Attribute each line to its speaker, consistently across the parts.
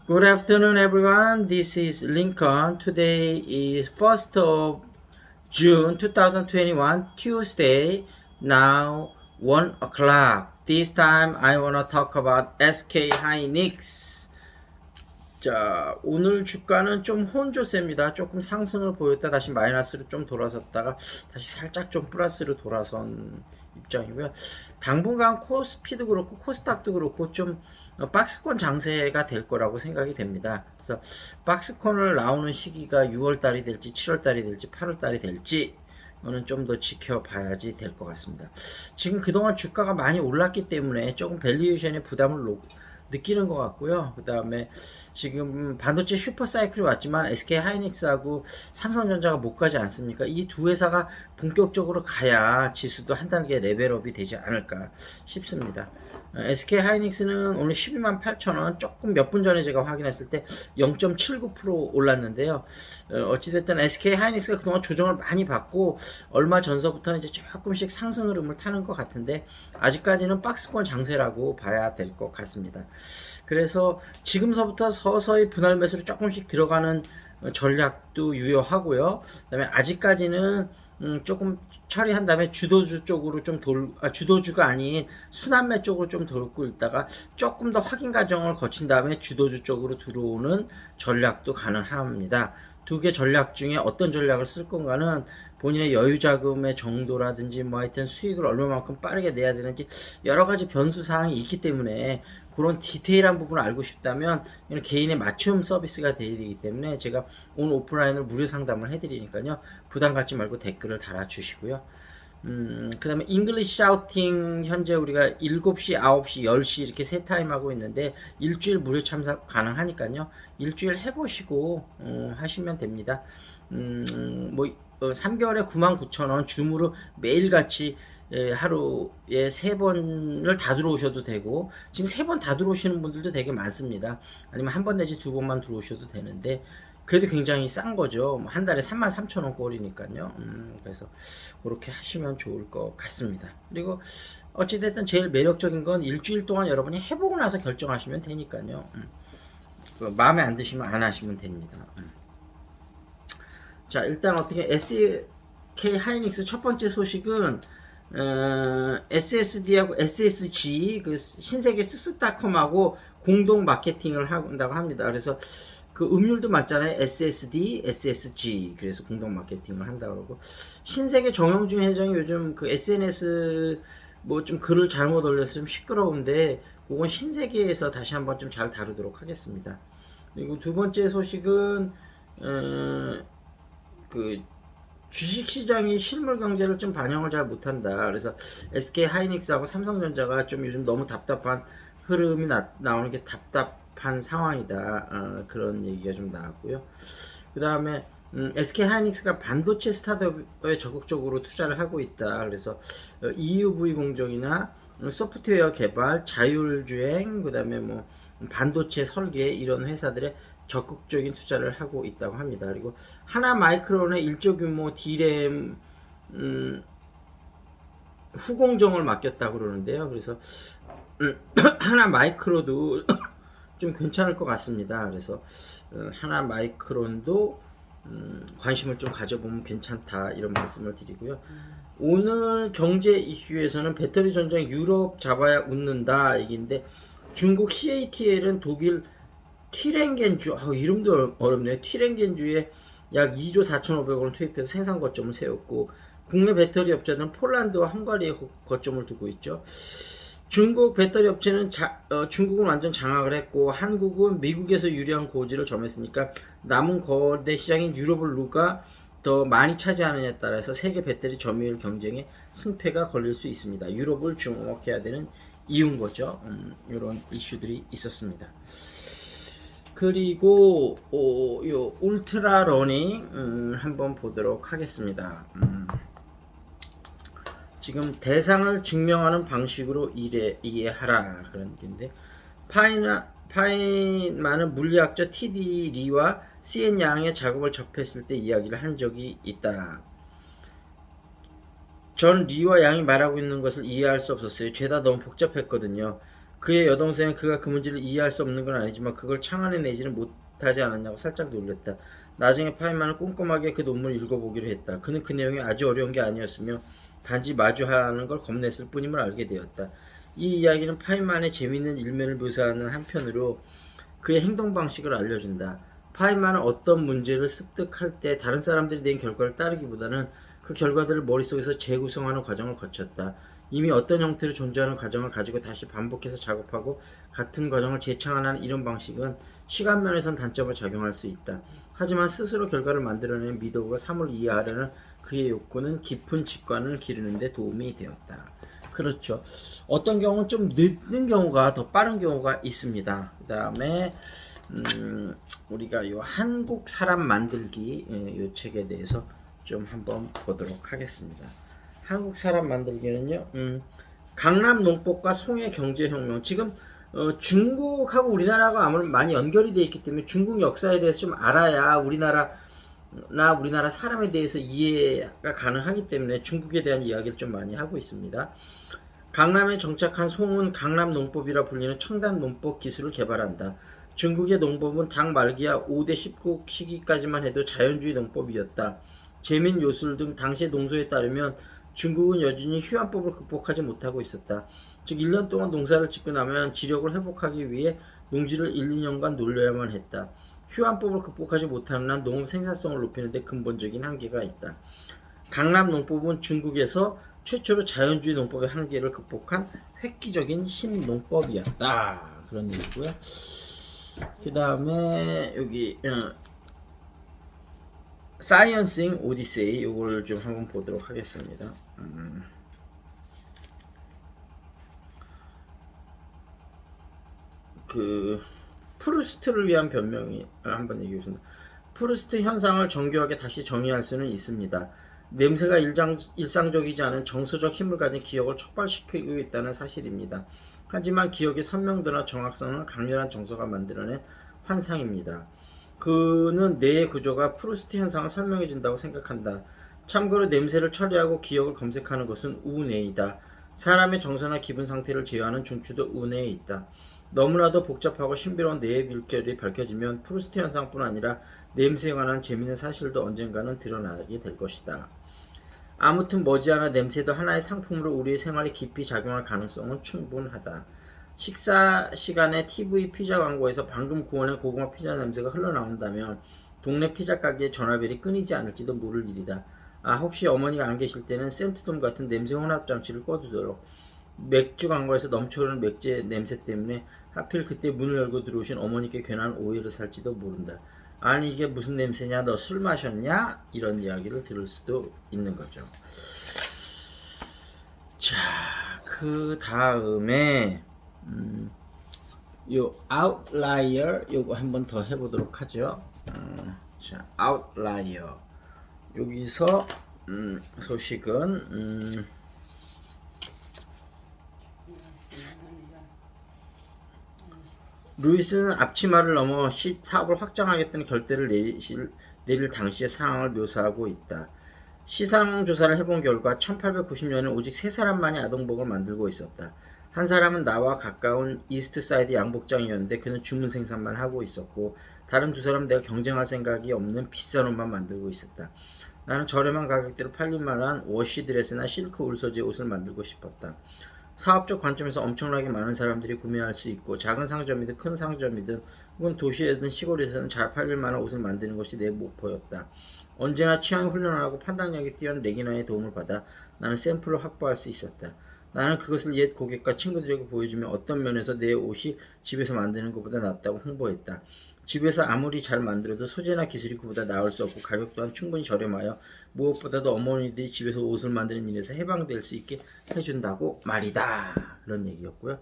Speaker 1: Good afternoon, everyone. This is Lincoln. Today is 1st of June 2021, Tuesday. Now 1 o'clock. This time I want to talk about SK Hynix. 자, 오늘 주가는 좀 혼조세입니다. 조금 상승을 보였다 다시 마이너스로 좀 돌아섰다가 다시 살짝 좀 플러스로 돌아선 입장이고요. 당분간 코스피도 그렇고 코스닥도 그렇고 좀 박스권 장세가 될 거라고 생각이 됩니다. 그래서 박스권을 나오는 시기가 6월 달이 될지 7월 달이 될지 8월 달이 될지 이거는 좀 더 지켜봐야지 될 것 같습니다. 지금 그동안 주가가 많이 올랐기 때문에 조금 밸류에이션에 부담을 느끼는 것 같고요. 그 다음에 지금 반도체 슈퍼사이클이 왔지만 SK 하이닉스하고 삼성전자가 못 가지 않습니까? 이 두 회사가 본격적으로 가야 지수도 한 단계 레벨업이 되지 않을까 싶습니다. SK 하이닉스는 오늘 12만 8천원, 조금 몇 분 전에 제가 확인했을 때 0.79% 올랐는데요. 어찌됐든 SK 하이닉스가 그동안 조정을 많이 받고 얼마 전서부터는 이제 조금씩 상승 흐름을 타는 것 같은데 아직까지는 박스권 장세라고 봐야 될 것 같습니다. 그래서 지금서부터 서서히 분할 매수로 조금씩 들어가는 전략도 유효하고요. 그다음에 아직까지는 조금 처리한 다음에 주도주 쪽으로 좀 주도주가 아닌 순환매 쪽으로 좀 돌고 있다가 조금 더 확인 과정을 거친 다음에 주도주 쪽으로 들어오는 전략도 가능합니다. 두 개 전략 중에 어떤 전략을 쓸 건가는 본인의 여유 자금의 정도라든지 뭐 하여튼 수익을 얼마만큼 빠르게 내야 되는지 여러 가지 변수 사항이 있기 때문에 그런 디테일한 부분을 알고 싶다면 이런 개인의 맞춤 서비스가 되어야 되기 때문에 제가 오늘 오프라인으로 무료 상담을 해드리니까요. 부담 갖지 말고 댓글을 달아주시고요. 그 다음에 잉글리시 샤우팅 현재 우리가 7시, 9시, 10시 이렇게 세 타임 하고 있는데 일주일 무료 참석 가능하니까요. 일주일 해보시고 하시면 됩니다. 뭐 3개월에 99,000원 줌으로 매일같이 하루에 3번을 다 들어오셔도 되고 지금 3번 다 들어오시는 분들도 되게 많습니다. 아니면 한 번 내지 2번만 들어오셔도 되는데 그래도 굉장히 싼 거죠. 한 달에 33,000원 꼴이니까요. 그래서 그렇게 하시면 좋을 것 같습니다. 그리고 어찌됐든 제일 매력적인 건 일주일 동안 여러분이 해보고 나서 결정하시면 되니까요. 마음에 안 드시면 안 하시면 됩니다. 자, 일단 어떻게 SK 하이닉스 첫 번째 소식은 SSD하고 SSG 그 신세계 스스닷컴하고 공동 마케팅을 한다고 합니다. 그래서 그 음률도 맞잖아요. SSD, SSG. 그래서 공동 마케팅을 한다 그러고 신세계 정영준 회장이 요즘 그 SNS 뭐 좀 글을 잘못 올려서 좀 시끄러운데 그건 신세계에서 다시 한번 좀 잘 다루도록 하겠습니다. 그리고 두 번째 소식은 그 주식시장이 실물 경제를 좀 반영을 잘 못한다. 그래서 SK 하이닉스하고 삼성전자가 좀 요즘 너무 답답한 흐름이 나오는 게 답답한 상황이다. 그런 얘기가 좀 나왔고요. 그 다음에 SK 하이닉스가 반도체 스타트업에 적극적으로 투자를 하고 있다. 그래서 EUV 공정이나 소프트웨어 개발, 자율주행, 그 다음에 뭐 반도체 설계 이런 회사들의 적극적인 투자를 하고 있다고 합니다. 그리고 하나 마이크론의 일조 규모 D램 후공정을 맡겼다고 그러는데요. 그래서 하나 마이크로도 좀 괜찮을 것 같습니다. 그래서 하나 마이크론도 관심을 좀 가져보면 괜찮다 이런 말씀을 드리고요. 오늘 경제 이슈에서는 배터리 전장 유럽 잡아야 웃는다 얘기인데 중국 CATL은 독일 튀랭겐주 이름도 어렵네요. 튀랭겐주에 약 2조 4,500원을 투입해서 생산 거점을 세웠고 국내 배터리 업체들은 폴란드와 헝가리에 거점을 두고 있죠. 중국 배터리 업체는 중국은 완전 장악을 했고 한국은 미국에서 유리한 고지를 점했으니까 남은 거대 시장인 유럽을 누가 더 많이 차지하느냐에 따라서 세계 배터리 점유율 경쟁에 승패가 걸릴 수 있습니다. 유럽을 주목해야 되는 이유인 거죠. 이런 이슈들이 있었습니다. 그리고 요 울트라 러닝 한번 보도록 하겠습니다. 지금 대상을 증명하는 방식으로 이해하라 그런 얘기인데 파인만은 물리학자 T.D. 리와 C.N. 양의 작업을 접했을 때 이야기를 한 적이 있다. 전 리와 양이 말하고 있는 것을 이해할 수 없었어요. 죄다 너무 복잡했거든요. 그의 여동생은 그가 그 문제를 이해할 수 없는 건 아니지만 그걸 창안해내지는 못하지 않았냐고 살짝 놀렸다. 나중에 파인만은 꼼꼼하게 그 논문을 읽어보기로 했다. 그는 그 내용이 아주 어려운 게 아니었으며 단지 마주하는 걸 겁냈을 뿐임을 알게 되었다. 이 이야기는 파인만의 재미있는 일면을 묘사하는 한편으로 그의 행동 방식을 알려준다. 파인만은 어떤 문제를 습득할 때 다른 사람들이 낸 결과를 따르기보다는 그 결과들을 머릿속에서 재구성하는 과정을 거쳤다. 이미 어떤 형태로 존재하는 과정을 가지고 다시 반복해서 작업하고 같은 과정을 재창안하는 이런 방식은 시간 면에선 단점을 작용할 수 있다. 하지만 스스로 결과를 만들어낸 미도가 삶을 이해하려는 그의 욕구는 깊은 직관을 기르는 데 도움이 되었다. 그렇죠. 어떤 경우는 좀 늦는 경우가 더 빠른 경우가 있습니다. 그 다음에 우리가 요 한국 사람 만들기 요 책에 대해서 좀 한번 보도록 하겠습니다. 한국 사람 만들기는요, 강남 농법과 송해 경제혁명. 지금 중국하고 우리나라가 아무래도 많이 연결이 되어 있기 때문에 중국 역사에 대해서 좀 알아야 우리나라 사람에 대해서 이해가 가능하기 때문에 중국에 대한 이야기를 좀 많이 하고 있습니다. 강남에 정착한 송은 강남 농법이라 불리는 첨단 농법 기술을 개발한다. 중국의 농법은 당 말기야 5대 19 시기까지만 해도 자연주의 농법이었다. 재민 요술 등 당시 농소에 따르면 중국은 여전히 휴안법을 극복하지 못하고 있었다. 즉 1년 동안 농사를 짓고 나면 지력을 회복하기 위해 농지를 1, 2년간 놀려야만 했다. 휴안법을 극복하지 못하는 한 농업 생산성을 높이는 데 근본적인 한계가 있다. 강남 농법은 중국에서 최초로 자연주의 농법의 한계를 극복한 획기적인 신농법이었다. 그런 얘기고요. 그 다음에 여기 사이언싱 오디세이 요걸 좀 한번 보도록 하겠습니다. 그 프루스트를 위한 변명이 한번 얘기해보겠습니다. 프루스트 현상을 정교하게 다시 정의할 수는 있습니다. 냄새가 일상적이지 않은 정서적 힘을 가진 기억을 촉발시키고 있다는 사실입니다. 하지만 기억의 선명도나 정확성은 강렬한 정서가 만들어낸 환상입니다. 그는 뇌의 구조가 프루스트 현상을 설명해준다고 생각한다. 참고로 냄새를 처리하고 기억을 검색하는 것은 우뇌이다. 사람의 정서나 기분 상태를 제어하는 중추도 우뇌에 있다. 너무나도 복잡하고 신비로운 뇌의 물결이 밝혀지면 프루스트 현상뿐 아니라 냄새에 관한 재미있는 사실도 언젠가는 드러나게 될 것이다. 아무튼 머지않아 냄새도 하나의 상품으로 우리의 생활에 깊이 작용할 가능성은 충분하다. 식사 시간에 TV 피자 광고에서 방금 구워낸 고구마 피자 냄새가 흘러나온다면 동네 피자 가게의 전화벨이 끊이지 않을지도 모를 일이다. 혹시 어머니가 안 계실 때는 센트돔 같은 냄새 혼합 장치를 꺼두도록. 맥주 광고에서 넘쳐흐르는 맥주 냄새 때문에 하필 그때 문을 열고 들어오신 어머니께 괜한 오해를 살지도 모른다. 아니 이게 무슨 냄새냐, 너 술 마셨냐? 이런 이야기를 들을 수도 있는 거죠. 자, 그 다음에 요 outlier 요거 한번 더 해보도록 하죠. 자, outlier 여기서 소식은 루이스는 앞치마를 넘어 사업을 확장하겠다는 결대를 내릴 당시의 상황을 묘사하고 있다. 시장 조사를 해본 결과 1890년에 오직 3사람만이 아동복을 만들고 있었다. 한 사람은 나와 가까운 이스트사이드 양복장이었는데 그는 주문 생산만 하고 있었고 다른 2사람은 내가 경쟁할 생각이 없는 비싼 옷만 만들고 있었다. 나는 저렴한 가격대로 팔릴만한 워시 드레스나 실크 울 소재의 옷을 만들고 싶었다. 사업적 관점에서 엄청나게 많은 사람들이 구매할 수 있고 작은 상점이든 큰 상점이든 혹은 도시에든 시골에서는 잘 팔릴 만한 옷을 만드는 것이 내 목표였다. 언제나 취향이 훈련하고 판단력이 뛰어난 레기나의 도움을 받아 나는 샘플을 확보할 수 있었다. 나는 그것을 옛 고객과 친구들에게 보여주며 어떤 면에서 내 옷이 집에서 만드는 것보다 낫다고 홍보했다. 집에서 아무리 잘 만들어도 소재나 기술이 그보다 나을 수 없고 가격 또한 충분히 저렴하여 무엇보다도 어머니들이 집에서 옷을 만드는 일에서 해방될 수 있게 해준다고 말이다. 그런 얘기였고요.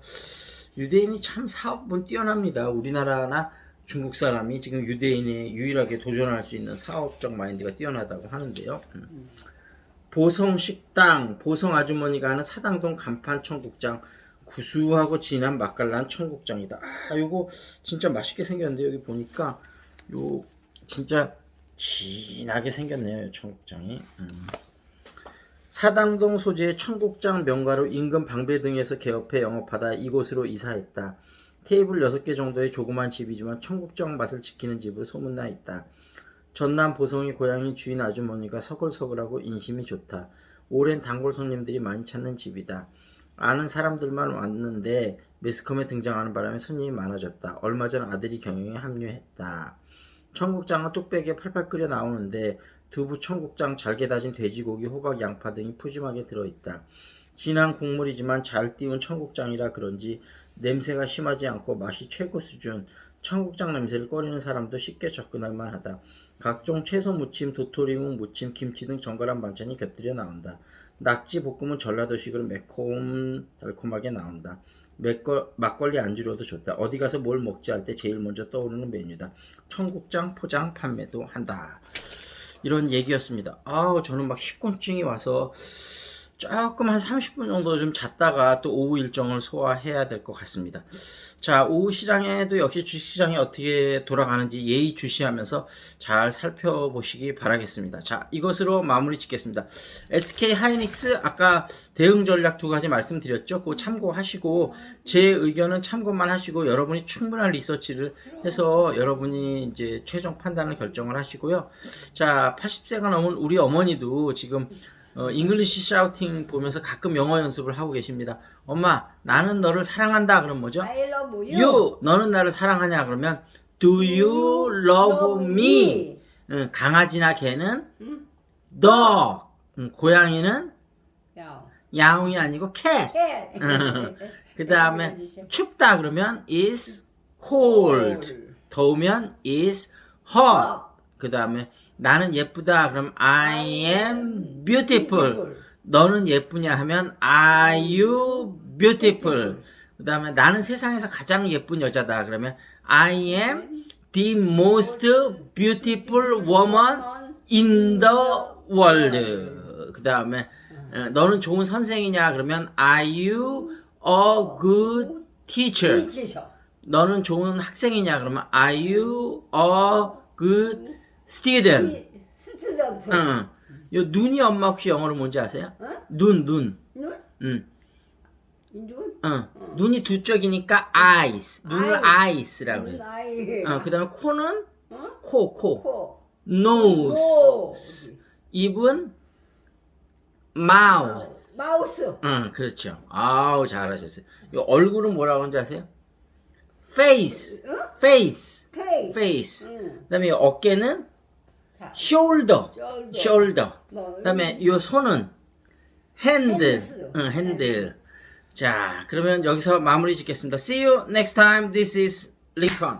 Speaker 1: 유대인이 참 사업은 뛰어납니다. 우리나라나 중국 사람이 지금 유대인에 유일하게 도전할 수 있는 사업적 마인드가 뛰어나다고 하는데요. 보성식당, 보성 아주머니가 하는 사당동 간판 청국장, 구수하고 진한 맛깔난 청국장이다. 요거 진짜 맛있게 생겼는데 여기 보니까 요 진짜 진하게 생겼네요, 청국장이. 사당동 소재의 청국장 명가로 인근 방배동에서 개업해 영업하다 이곳으로 이사했다. 테이블 6개 정도의 조그만 집이지만 청국장 맛을 지키는 집으로 소문나 있다. 전남 보성이 고향인 주인 아주머니가 서글서글하고 인심이 좋다. 오랜 단골 손님들이 많이 찾는 집이다. 아는 사람들만 왔는데 매스컴에 등장하는 바람에 손님이 많아졌다. 얼마 전 아들이 경영에 합류했다. 청국장은 뚝배기에 팔팔 끓여 나오는데 두부, 청국장, 잘게 다진 돼지고기, 호박, 양파 등이 푸짐하게 들어있다. 진한 국물이지만 잘 띄운 청국장이라 그런지 냄새가 심하지 않고 맛이 최고 수준. 청국장 냄새를 꺼리는 사람도 쉽게 접근할 만하다. 각종 채소 무침, 도토리묵 무침, 김치 등 정갈한 반찬이 곁들여 나온다. 낙지 볶음은 전라도식으로 매콤 달콤하게 나온다. 막걸리 안주로도 좋다. 어디 가서 뭘 먹지 할 때 제일 먼저 떠오르는 메뉴다. 청국장 포장 판매도 한다. 이런 얘기였습니다. 저는 막 식곤증이 와서 조금 한 30분 정도 좀 잤다가 또 오후 일정을 소화해야 될 것 같습니다. 자, 오후 시장에도 역시 주식시장이 어떻게 돌아가는지 예의주시하면서 잘 살펴보시기 바라겠습니다. 자, 이것으로 마무리 짓겠습니다. SK 하이닉스 아까 대응 전략 2가지 말씀드렸죠. 그거 참고하시고 제 의견은 참고만 하시고 여러분이 충분한 리서치를 해서 여러분이 이제 최종 판단을 결정을 하시고요. 자, 80세가 넘은 우리 어머니도 지금 잉글리시 샤우팅 보면서 가끔 영어 연습을 하고 계십니다. 엄마, 나는 너를 사랑한다. 그럼 뭐죠?
Speaker 2: I love you.
Speaker 1: You, 너는 나를 사랑하냐? 그러면 Do you love me? 강아지나 개는 dog, 고양이는
Speaker 2: 야.
Speaker 1: 야옹이 아니고 cat. 그 다음에 춥다 그러면 is cold. 더우면 is hot. 그 다음에 나는 예쁘다 그럼 I am beautiful. 너는 예쁘냐 하면 Are you beautiful. 그 다음에 나는 세상에서 가장 예쁜 여자다 그러면 I am the most beautiful woman in the world. 그 다음에 너는 좋은 선생이냐 그러면 Are you a good teacher. 너는 좋은 학생이냐 그러면 Are you a good student. 요 눈이 엄마 혹시 영어로 뭔지 아세요? 눈.
Speaker 2: 눈?
Speaker 1: 눈.
Speaker 2: 눈?
Speaker 1: 눈이 두 쪽이니까 eyes. 눈을 eyes라고 그래요.
Speaker 2: 아이.
Speaker 1: 그다음에 코는 코.
Speaker 2: 코.
Speaker 1: nose. 입은 mouth.
Speaker 2: 마우스.
Speaker 1: 그렇죠. 아우 잘하셨어요. 요 얼굴은 뭐라고 하는지 아세요? face. face. face. 그다음에 어깨는 shoulder. shoulder. 그다음에 요 손은 hand. hand. 자, 그러면 여기서 마무리 짓겠습니다. See you next time. This is Lincoln.